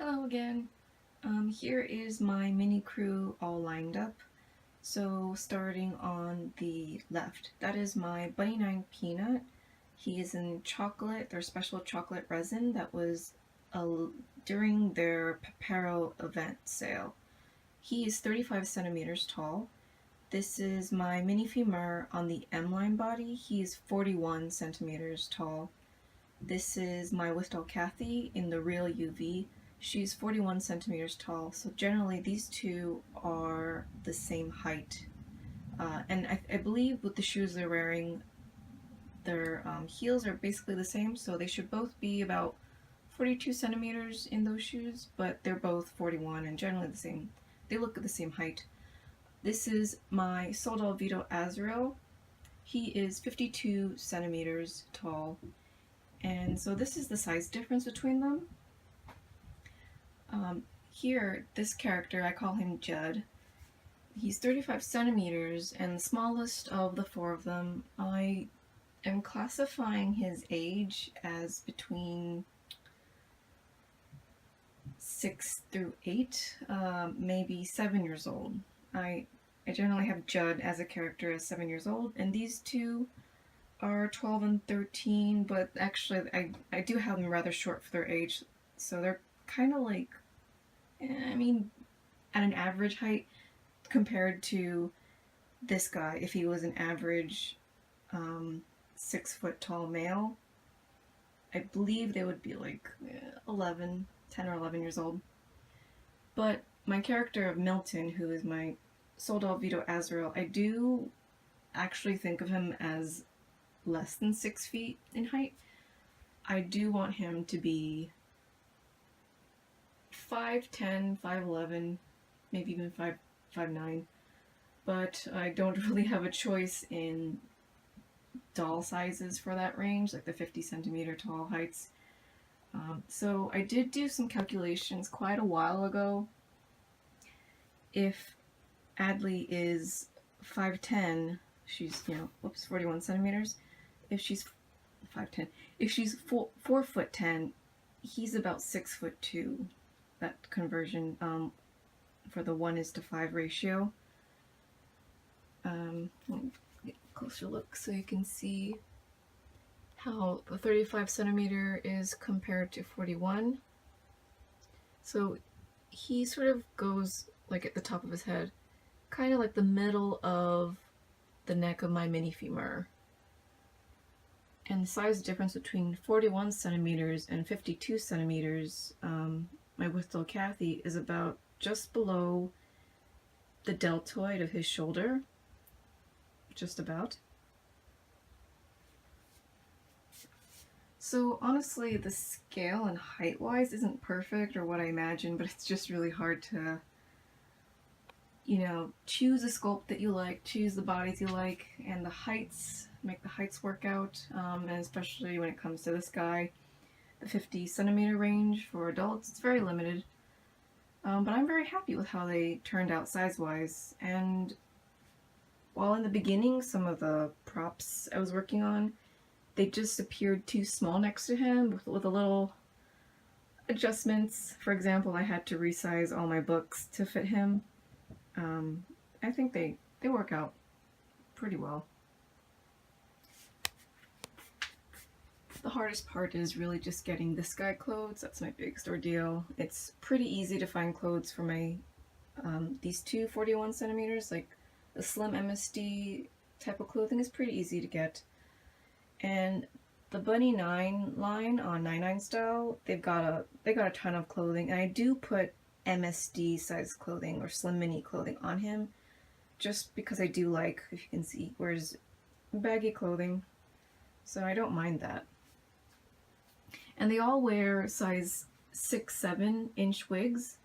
Hello again. Here is my mini crew all lined up. So starting on the left, that is my Bunny Nine Peanut. He is in chocolate, their special chocolate resin that was during their Papero event sale. He is 35 centimeters tall. This is my Minifee Mir on the M-line body. He is 41 centimeters tall. This is my Withdoll Cathy in the real UV. She's 41 centimeters tall, so generally these two are the same height. And I believe with the shoes they're wearing, their heels are basically the same, so they should both be about 42 centimeters in those shoes, but they're both 41 and generally the same. They look at the same height. This is my Souldoll Vito Azrael. He is 52 centimeters tall, and so this is the size difference between them. Here, this character, I call him Judd. He's 35 centimeters, and the smallest of the four of them. I am classifying his age as between 6 through 8, maybe 7 years old. I generally have Judd as a character as 7 years old, and these two are 12 and 13, but actually I do have them rather short for their age, so they're kind of like, I mean, at an average height compared to this guy. If he was an average 6 foot tall male, I believe they would be like 10 or 11 years old. But my character of Milton, who is my Souldoll Vito Azrael, I do actually think of him as less than 6 feet in height. I do want him to be 5'10", 5'11", maybe even 5'9", but I don't really have a choice in doll sizes for that range, like the 50 centimeter tall heights. So I did do some calculations quite a while ago. If Adley is 5'10", she's, 41 centimeters. If she's 5'10", if she's 4'10", he's about 6'2". That conversion for the 1:5 ratio. Let me get a closer look so you can see how the 35 centimeter is compared to 41. So he sort of goes like at the top of his head, kind of like the middle of the neck of my Minifee Mir. And the size difference between 41 centimeters and 52 centimeters, my Withdoll Cathy, is about just below the deltoid of his shoulder, just about. So honestly, the scale and height-wise isn't perfect or what I imagined, but it's just really hard to, choose a sculpt that you like, choose the bodies you like, and the heights, make the heights work out, and especially when it comes to this guy. The 50 centimeter range for adults, it's very limited. But I'm very happy with how they turned out size-wise. And while in the beginning, some of the props I was working on, they just appeared too small next to him with a little adjustments. For example, I had to resize all my books to fit him. I think they work out pretty well. The hardest part is really just getting this guy clothes. That's my biggest ordeal. It's pretty easy to find clothes for my these two 41 centimeters. Like the slim MSD type of clothing is pretty easy to get. And the Bunny 9 line on Nine9style, they got a ton of clothing, and I do put MSD size clothing or slim mini clothing on him, just because I do like, if you can see, wears baggy clothing, so I don't mind that. And they all wear size 6-7 inch wigs.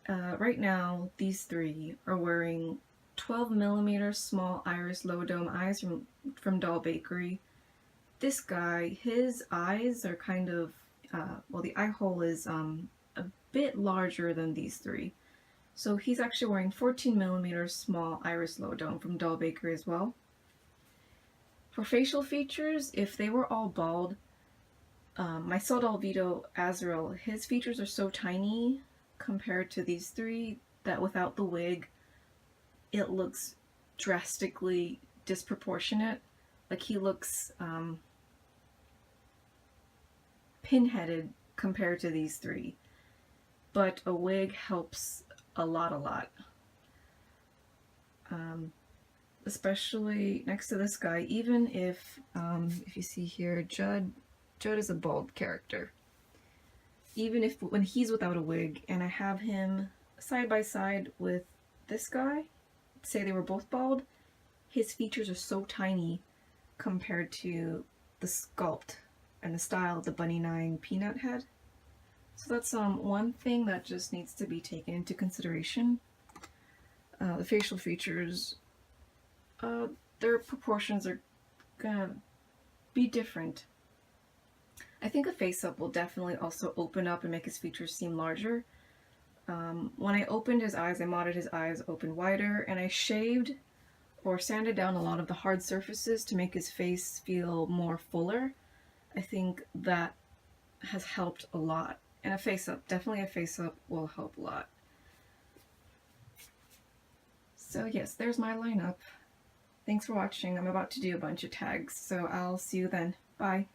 Right now, these three are wearing 12mm small iris low dome eyes from Doll Bakery. This guy, his eyes are kind of, the eye hole is a bit larger than these three. So he's actually wearing 14mm small iris low dome from Doll Bakery as well. For facial features, if they were all bald, My Souldoll Vito Azrael, his features are so tiny compared to these three that without the wig, it looks drastically disproportionate. Like he looks pinheaded compared to these three. But a wig helps a lot. Especially next to this guy, even if you see here, Judd is a bald character. Even if when he's without a wig and I have him side by side with this guy, say they were both bald, his features are so tiny compared to the sculpt and the style the Bunny Nine Peanut had. So that's one thing that just needs to be taken into consideration. The facial features, their proportions are gonna be different. I think a face-up will definitely also open up and make his features seem larger. When I opened his eyes, I modded his eyes open wider, and I shaved or sanded down a lot of the hard surfaces to make his face feel more fuller. I think that has helped a lot. And a face-up, definitely a face-up will help a lot. So yes, there's my lineup. Thanks for watching. I'm about to do a bunch of tags, so I'll see you then. Bye.